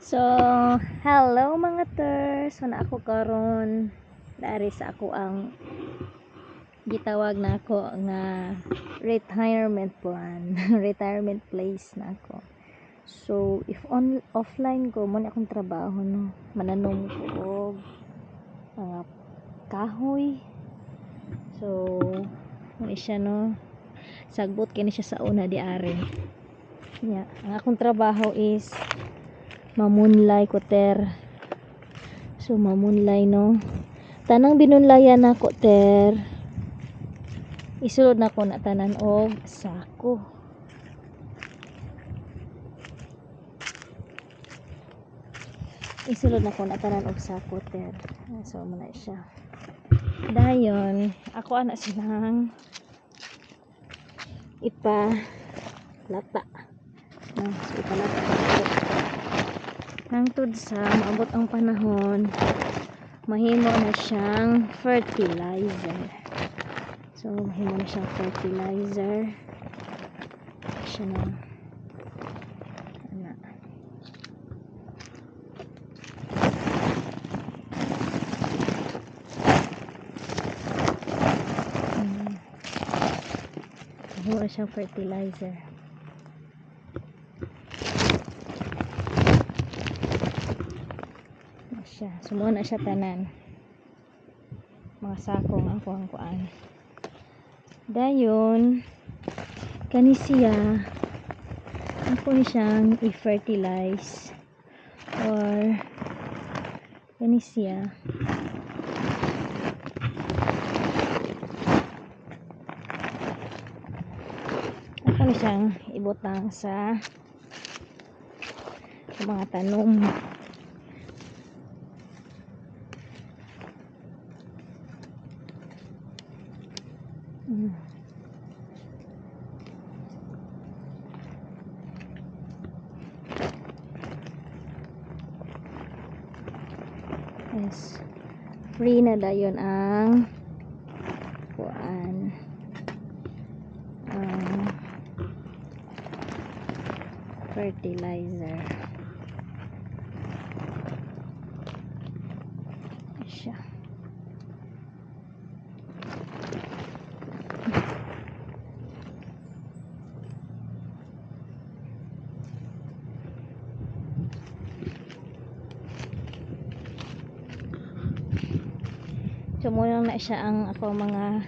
So, hello mga ters. Na ako karon dari sa ako ang gitawag na ako nga retirement plan, retirement place na ako. So, if offline ko mo na akong trabaho no, mananom ko og mga kahoy. So, mo siya no, sagbot kini siya sa una di are. Yeah, ang akong trabaho is mamunlay ko ter. So mamunlay no, tanang binunlayan nako ter, isulod na ko na tanan og sako. Isulod na ko na tanan og sako ter. So muna siya. Dayon ako ana silang ipalata. So ipalata ko. Hangtod sa maabot ang panahon, mahimo na siyang fertilizer. So mahimo na siyang fertilizer. Siya na. Mahimo na siyang fertilizer. Siya. Sumuha na siya tanan. Mga sakong ako ang kuan. Dayon kani siya ako ni siyang i-fertilize or kani siya ako ni siyang ibutang sa mga tanom. Yes. Free na dayon ang kuan. Fertilizer. Siya. So muna na siya ang ako mga